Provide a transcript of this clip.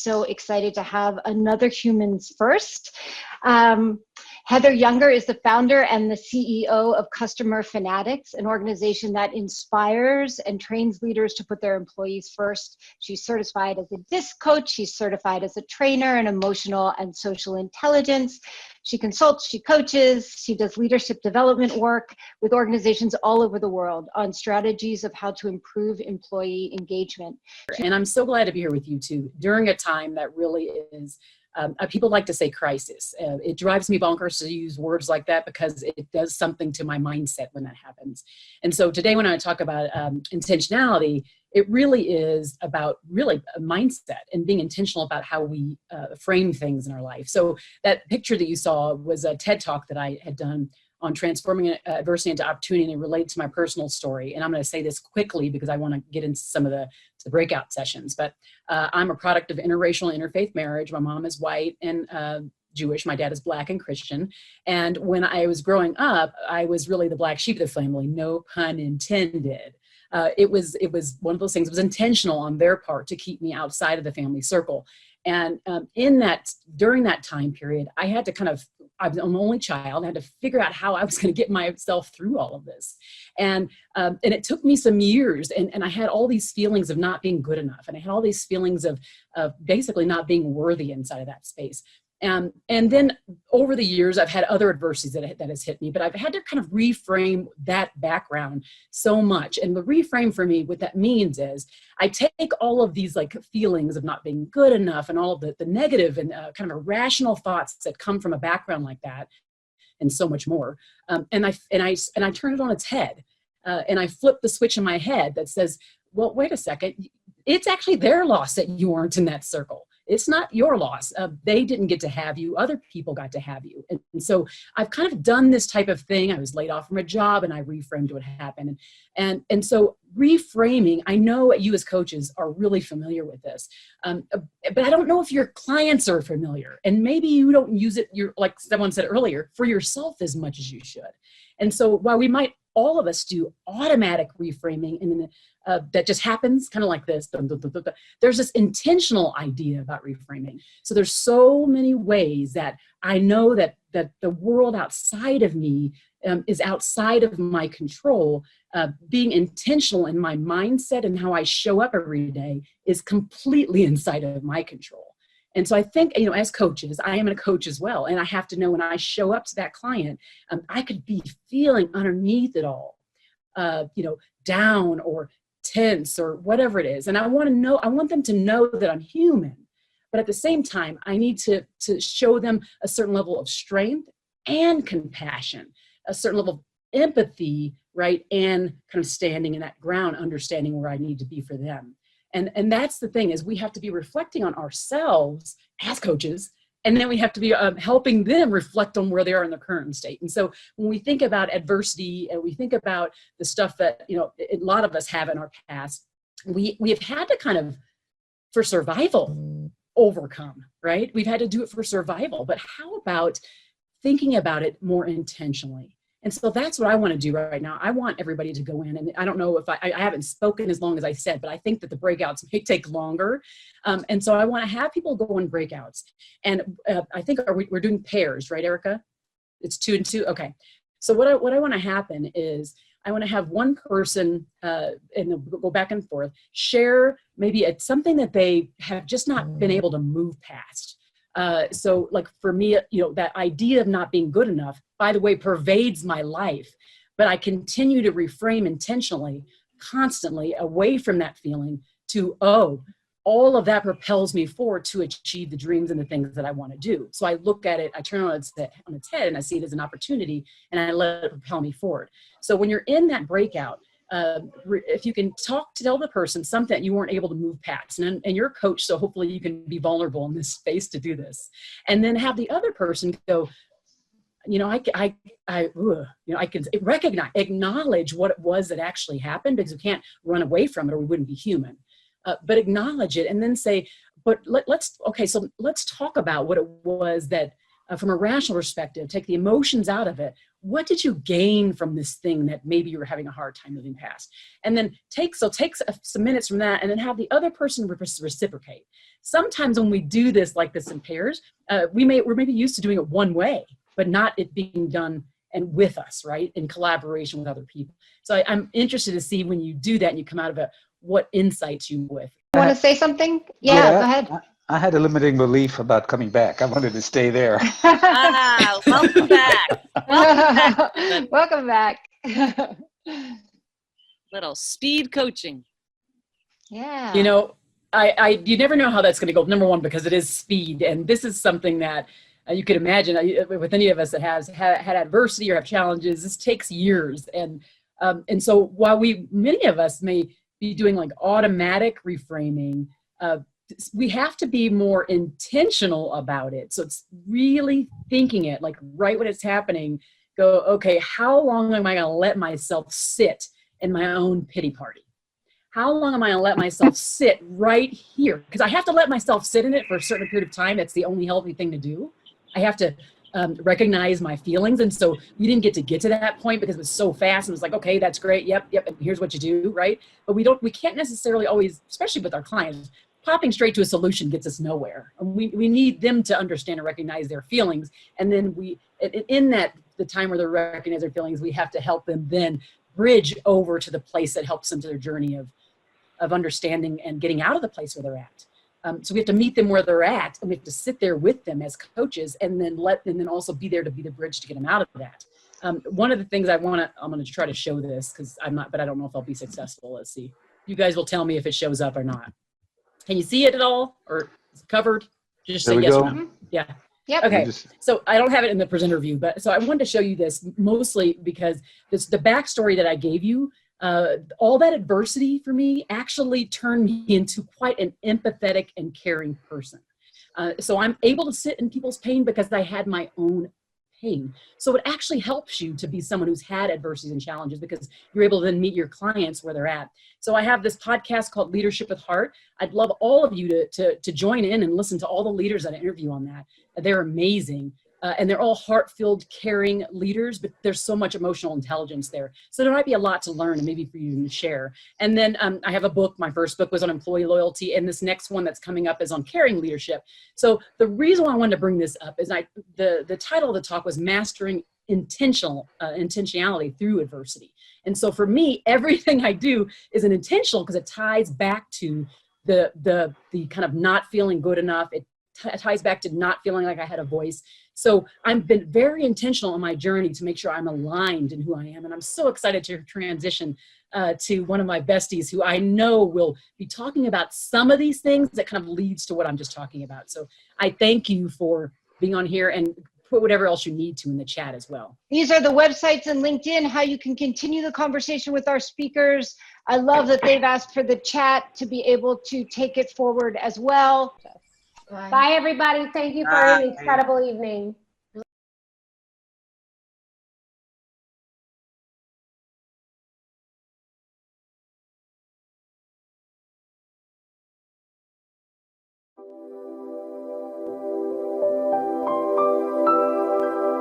so excited to have another Humans First. Heather Younger is the founder and the CEO of Customer Fanatics, an organization that inspires and trains leaders to put their employees first. She's certified as a DISC coach. She's certified as a trainer in emotional and social intelligence. She consults, she coaches, she does leadership development work with organizations all over the world on strategies of how to improve employee engagement. And I'm so glad to be here with you too, during a time that really is, people like to say crisis. It drives me bonkers to use words like that because it does something to my mindset when that happens. And so today when I talk about intentionality, it really is about really a mindset and being intentional about how we frame things in our life. So that picture that you saw was a TED Talk that I had done on transforming adversity into opportunity, and it relates to my personal story. And I'm going to say this quickly because I want to get into some of the breakout sessions. But I'm a product of interracial interfaith marriage. My mom is white and Jewish. My dad is Black and Christian. And when I was growing up, I was really the black sheep of the family, no pun intended. It was one of those things. It was intentional on their part to keep me outside of the family circle. And during that time period, I had to I'm the only child. I had to figure out how I was going to get myself through all of this. And it took me some years, and I had all these feelings of not being good enough. And I had all these feelings of basically not being worthy inside of that space. And then over the years, I've had other adversities that has hit me, but I've had to kind of reframe that background so much. And the reframe for me, what that means is I take all of these like feelings of not being good enough and all of the negative and kind of irrational thoughts that come from a background like that and so much more. And I turn it on its head and I flip the switch in my head that says, well, wait a second, it's actually their loss that you aren't in that circle. It's not your loss. They didn't get to have you. Other people got to have you. And so I've kind of done this type of thing. I was laid off from a job and I reframed what happened. And so reframing, I know you as coaches are really familiar with this, but I don't know if your clients are familiar. And maybe you don't use it, like someone said earlier, for yourself as much as you should. And so while we might all of us do automatic reframing and that just happens kind of like this. There's this intentional idea about reframing. So there's so many ways that I know that the world outside of me is outside of my control. Being intentional in my mindset and how I show up every day is completely inside of my control. And so I think, as coaches, I am a coach as well. And I have to know when I show up to that client, I could be feeling underneath it all, down or tense or whatever it is. And I want them to know that I'm human. But at the same time, I need to show them a certain level of strength and compassion, a certain level of empathy, right? And kind of standing in that ground, understanding where I need to be for them. And that's the thing, is we have to be reflecting on ourselves as coaches, and then we have to be helping them reflect on where they are in their current state. And so when we think about adversity and we think about the stuff that, a lot of us have in our past, we have had to kind of, for survival, overcome, right? We've had to do it for survival. But how about thinking about it more intentionally? And so that's what I want to do right now. I want everybody to go in, and I don't know if I haven't spoken as long as I said, but I think that the breakouts may take longer. And so I want to have people go in breakouts. And I think we're doing pairs, right, Erica? It's 2 and 2. Okay. So what I want to happen is I want to have one person, and go back and forth, share maybe something that they have just not been able to move past. So like for me, that idea of not being good enough, by the way, pervades my life, but I continue to reframe intentionally, constantly away from that feeling to, all of that propels me forward to achieve the dreams and the things that I want to do. So I look at it, I turn on its head and I see it as an opportunity and I let it propel me forward. So when you're in that breakout, if you can tell the person something that you weren't able to move past, and you're a coach, so hopefully you can be vulnerable in this space to do this, and then have the other person go, I can acknowledge what it was that actually happened, because we can't run away from it or we wouldn't be human, but acknowledge it and then say, but let's talk about what it was that from a rational perspective, take the emotions out of it. What did you gain from this thing that maybe you were having a hard time moving past? And then take some minutes from that and then have the other person reciprocate. Sometimes when we do this like this in pairs, we're maybe used to doing it one way, but not it being done and with us, right? In collaboration with other people. So I'm interested to see when you do that and you come out of it, what insights you with. You want to say something? Yeah, go ahead. I had a limiting belief about coming back. I wanted to stay there. Welcome back. Welcome back. Little speed coaching. Yeah. You know, you never know how that's going to go. Number one, because it is speed. And this is something that you could imagine with any of us that has had adversity or have challenges, this takes years. And so while many of us may be doing like automatic reframing, we have to be more intentional about it. So it's really thinking it, like right when it's happening, go, okay, how long am I going to let myself sit in my own pity party? How long am I going to let myself sit right here? Because I have to let myself sit in it for a certain period of time. That's the only healthy thing to do. I have to recognize my feelings. And so we didn't get to that point because it was so fast. And it was like, okay, that's great. Yep. And here's what you do. Right. But we can't necessarily always, especially with our clients, popping straight to a solution gets us nowhere. We need them to understand and recognize their feelings. And then the time where they recognize their feelings, we have to help them then bridge over to the place that helps them to their journey of understanding and getting out of the place where they're at. So we have to meet them where they're at, and we have to sit there with them as coaches, and then also be there to be the bridge to get them out of that. One of the things I'm going to try to show this because but I don't know if I'll be successful. Let's see. You guys will tell me if it shows up or not. Can you see it at all, or is it covered? Just say yes or no. Yeah. Yep. Okay. So I don't have it in the presenter view, but so I wanted to show you this mostly because the backstory that I gave you, all that adversity for me actually turned me into quite an empathetic and caring person. So I'm able to sit in people's pain because I had my own pain. So it actually helps you to be someone who's had adversities and challenges because you're able to then meet your clients where they're at. So I have this podcast called Leadership with Heart. I'd love all of you to join in and listen to all the leaders that I interview on that. They're amazing. And they're all heart-filled, caring leaders, but there's so much emotional intelligence there. So there might be a lot to learn and maybe for you to share. And then I have a book. My first book was on employee loyalty, and this next one that's coming up is on caring leadership. So the reason why I wanted to bring this up is the title of the talk was Mastering Intentionality Through Adversity. And so for me, everything I do is an intentional because it ties back to the kind of not feeling good enough. It ties back to not feeling like I had a voice. So I've been very intentional on my journey to make sure I'm aligned in who I am. And I'm so excited to transition to one of my besties who I know will be talking about some of these things that kind of leads to what I'm just talking about. So I thank you for being on here and put whatever else you need to in the chat as well. These are the websites and LinkedIn, how you can continue the conversation with our speakers. I love that they've asked for the chat to be able to take it forward as well. Bye, everybody. Thank you for an incredible evening.